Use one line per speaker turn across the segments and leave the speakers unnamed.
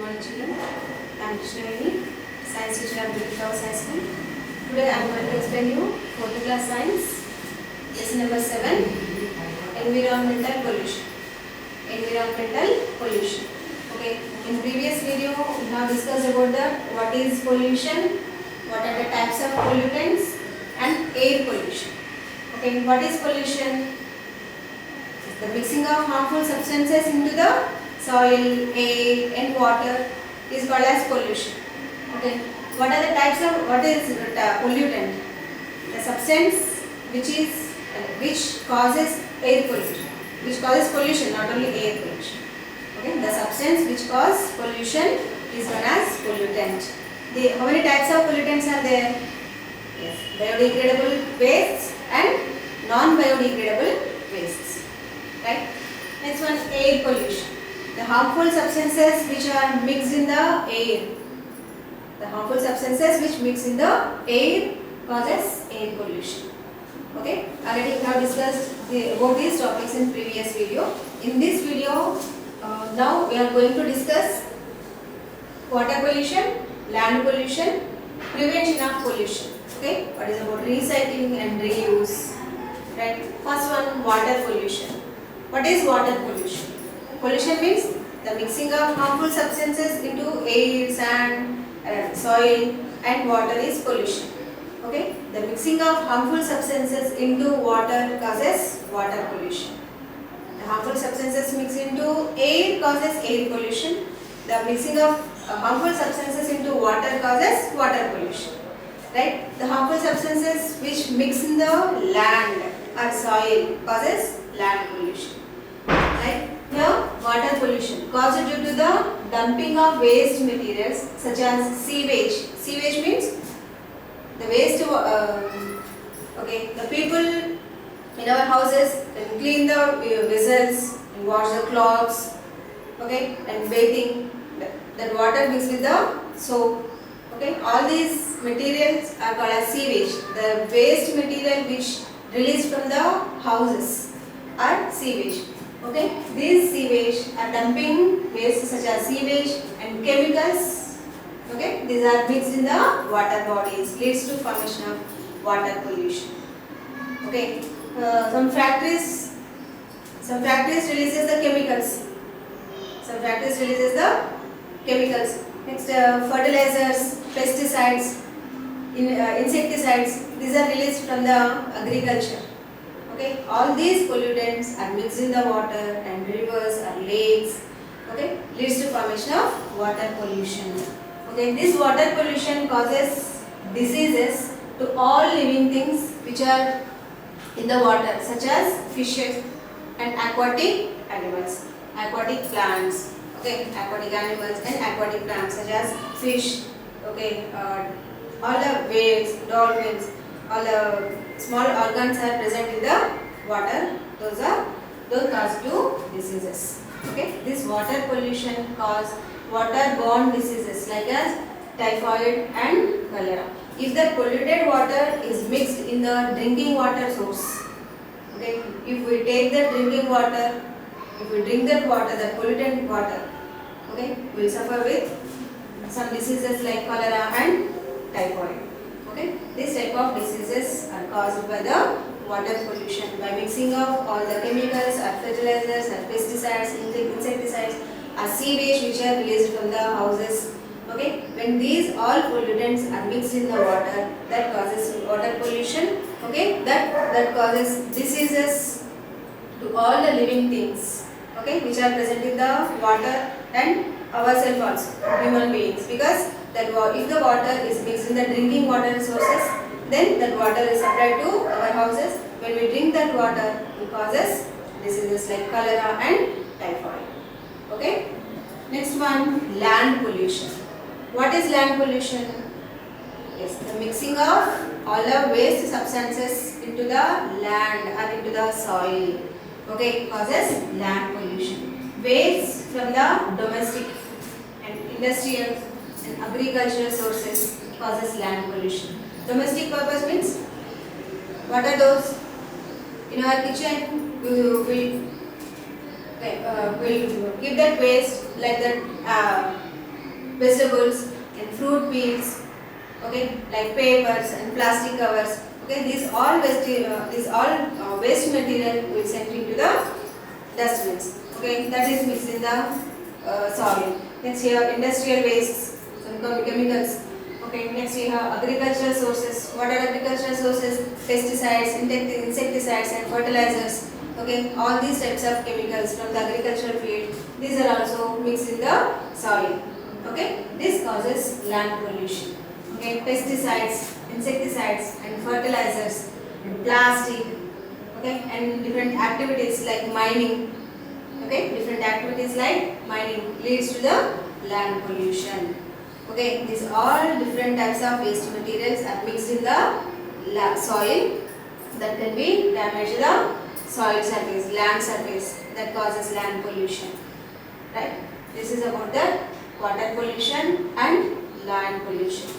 morning children. I am Krishnaveni, science teacher at British House High School. Today I am going to explain you 4th class science, lesson number 7, environmental pollution. Environmental pollution. Okay. In previous video we have discussed about what is pollution, what are the types of pollutants, and air pollution. Okay. What is pollution? The mixing of harmful substances into the soil, air and water is called as pollution. Okay. What are the types of, what is pollutant? The substance which causes air pollution, which causes pollution, not only air pollution. Okay. The substance which causes pollution is known as pollutant. How many types of pollutants are there? Yes. Biodegradable wastes and non-biodegradable wastes. Right? Next one, air pollution. The harmful substances which are mixed in the air. The harmful substances which mix in the air causes air pollution. Okay? Already we have discussed about these topics in previous video. In this video, now we are going to discuss water pollution, land pollution, prevention of pollution. Okay? What is about recycling and reuse. Right? First one, water pollution. What is water pollution? Pollution means the mixing of harmful substances into air, sand, soil and water is pollution. Okay? The mixing of harmful substances into water causes water pollution. The harmful substances mixed into air causes air pollution. The mixing of harmful substances into water causes water pollution. Right? The harmful substances which mix in the land or soil causes land pollution. Right? Here, water pollution caused due to the dumping of waste materials such as sewage. Sewage means the waste. Okay, the people in our houses clean the vessels and wash the clothes. Okay, and bathing. That water mixed with the soap. Okay, all these materials are called as sewage. The waste material which released from the houses are sewage. Okay, these sewage are dumping waste such as sewage and chemicals. Okay, these are mixed in the water bodies, leads to formation of water pollution. Okay, some factories releases the chemicals. Some factories releases the chemicals. Next, fertilizers, pesticides, insecticides. These are released from the agriculture. Okay, all these pollutants are mixed in the water and rivers or lakes. Okay, leads to formation of water pollution. Okay, this water pollution causes diseases to all living things which are in the water, such as fishes and aquatic animals, aquatic plants. Okay, aquatic animals and aquatic plants such as fish. Okay, all the whales, dolphins, all the small organs are present in the water. Those cause two diseases. Okay, this water pollution cause waterborne diseases like as typhoid and cholera. If the polluted water is mixed in the drinking water source, okay, if we take the drinking water, if we drink that water, that polluted water, okay, we will suffer with some diseases like cholera and typhoid. Okay, this type of diseases are caused by the water pollution by mixing of all the chemicals or fertilizers or pesticides, insecticides or sewage which are released from the houses. Okay, when these all pollutants are mixed in the water, that causes water pollution. Okay, that causes diseases to all the living things. Okay, which are present in the water and ourselves also, human beings, because that if the water is mixed in the drinking water sources, then that water is supplied to our houses. When we drink that water, it causes diseases like cholera and typhoid. Okay. Next one, land pollution. What is land pollution? Yes, the mixing of all the waste substances into the land or into the soil. Okay, causes land pollution. Waste from the domestic and industrial and agricultural sources causes land pollution. Domestic purpose means, what are those? In our kitchen, we will keep that waste like that vegetables and fruit peels, okay, like papers and plastic covers. Okay, these all waste material will sent into the dustbins. Okay, that is mixed in the soil. Next here industrial wastes, some chemicals. Okay, next we have agricultural sources. What are agricultural sources? Pesticides, insecticides and fertilizers. Okay, all these types of chemicals from the agricultural field, these are also mixed in the soil. Okay, this causes land pollution. Okay, pesticides, insecticides and fertilizers and plastic. Okay, and different activities like mining. Okay, different activities like mining leads to the land pollution. Okay, these all different types of waste materials are mixed in the soil that can be damage the soil surface, land surface, that causes land pollution. Right? This is about the water pollution and land pollution.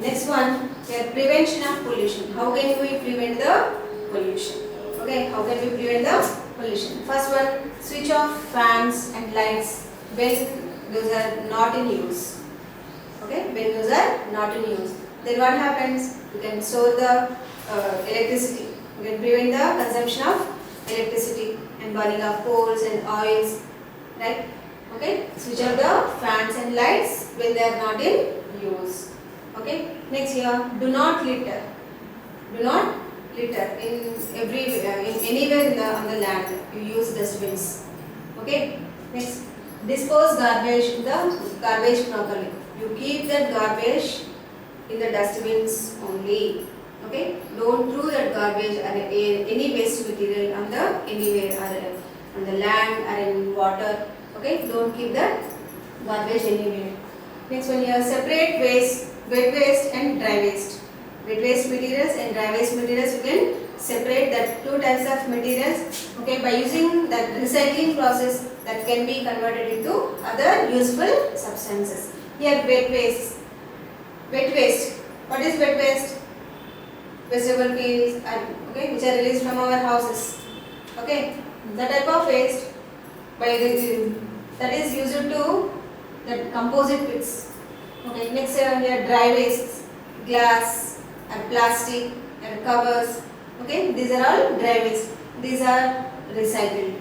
Next one, here prevention of pollution. How can we prevent the pollution? Okay, how can we prevent the pollution? First one, switch off fans and lights when those are not in use. Okay, when those are not in use. Then what happens? You can store the electricity. You can prevent the consumption of electricity and burning of coals and oils. Right? Okay, switch off the fans and lights when they are not in use. Okay, next here, do not litter. Do not litter in anywhere on the land. You use dustbins. Okay, next, dispose garbage in the garbage properly. You keep that garbage in the dustbins only. Okay, don't throw that garbage or any waste material on the anywhere or on the land or in water. Okay, don't keep that garbage anywhere. Next one here, separate waste, wet waste and dry waste. Wet waste materials and dry waste materials, you can separate that two types of materials. Okay, by using that recycling process that can be converted into other useful substances. Here wet waste. Wet waste. What is wet waste? Vegetable peels, okay, which are released from our houses. Okay, the type of waste that is used to that composite pits. Okay, next here dry waste, glass and plastic and covers. Okay, these are all dry waste. These are recycled.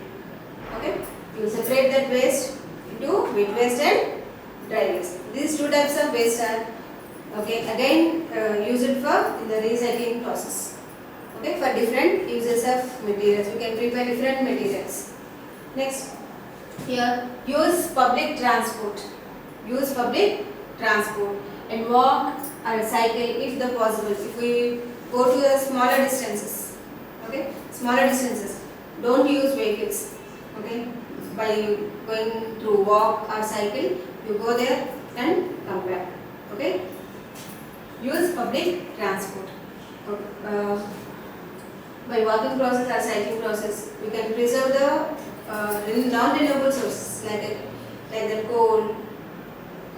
Okay, you separate that waste into wet waste and dry waste. These two types of waste are used for in the recycling process. Okay, for different uses of materials, we can prepare different materials. Next, here use public transport. Use public transport and walk or cycle if the possible. If we go to the smaller distances, okay, smaller distances, don't use vehicles. Okay, by going through walk or cycle, you go there and come back. Okay, use public transport. By walking process or cycling process, we can preserve the non-renewable sources like the coal,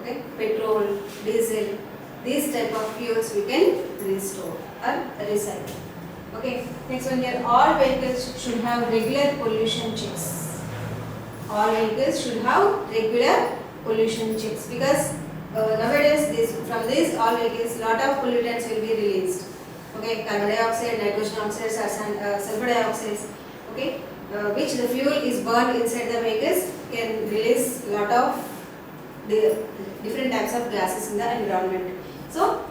okay, petrol, diesel. These type of fuels we can restore or recycle. Okay, next one here, all vehicles should have regular pollution checks. All vehicles should have regular pollution checks because nowadays from these all vehicles lot of pollutants will be released. Okay, carbon dioxide, nitrogen oxides or sulfur dioxides. Okay, which the fuel is burned inside the vehicles can release lot of the different types of gases in the environment. So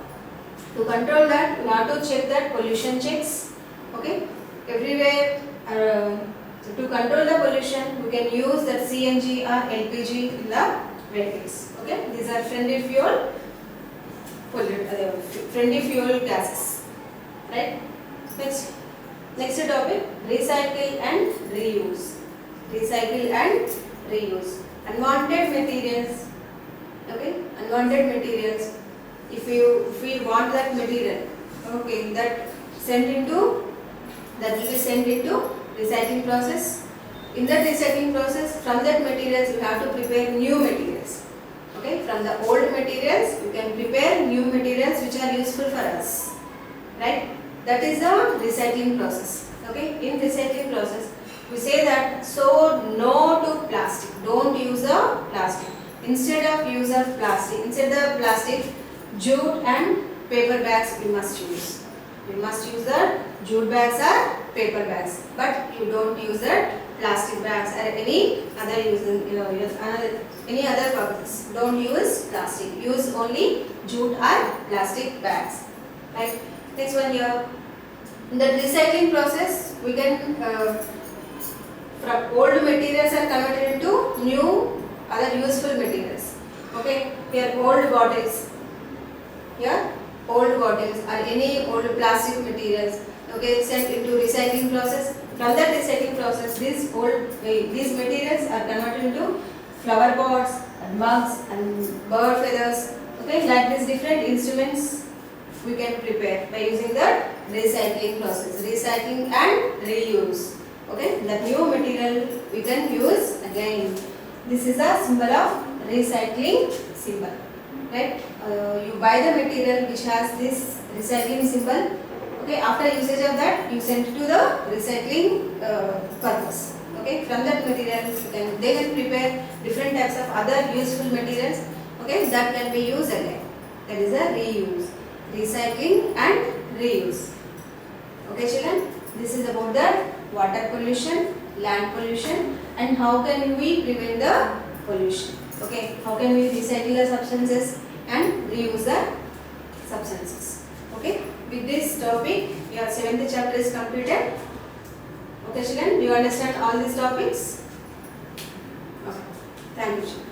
to control that, we have to check that pollution checks. Okay, everywhere. To control the pollution, we can use that CNG or LPG in the vehicles. Okay, these are friendly fuel gases. Right? Next topic, recycle and reuse. Recycle and reuse. Unwanted materials. Okay, unwanted materials. If we want that material, okay, that will be sent into recycling process. In that recycling process, from that materials you have to prepare new materials. Okay, from the old materials you can prepare new materials which are useful for us. Right? That is the recycling process. Okay, in recycling process we say that so no to plastic. Don't use the plastic. instead of use of plastic, instead of plastic, jute and paper bags we must use. We must use the jute bags or paper bags, but you don't use the plastic bags or any other any other purpose. Don't use plastic. Use only jute or plastic bags. Right. Next one here. In the recycling process, we can from old materials are converted into new other useful materials. Okay. Here old bottles. Here old bottles or any old plastic materials. Okay, sent into recycling process. From that recycling process, these materials are converted into flower pots and mugs and bird feathers. Okay, like these different instruments we can prepare by using the recycling process. Recycling and reuse. Okay, the new material we can use again. This is a symbol of recycling symbol. Right? You buy the material which has this recycling symbol. Okay, after usage of that, you send it to the recycling purpose. Okay, from that material, they can prepare different types of other useful materials. Okay, that can be used again. That is a reuse, recycling and reuse. Okay, children, this is about the water pollution, land pollution, and how can we prevent the pollution. Okay, how can we recycle the substances and reuse the substances. Okay, with this topic, your 7th chapter is completed. Okay, children, do you understand all these topics? Okay, thank you, children.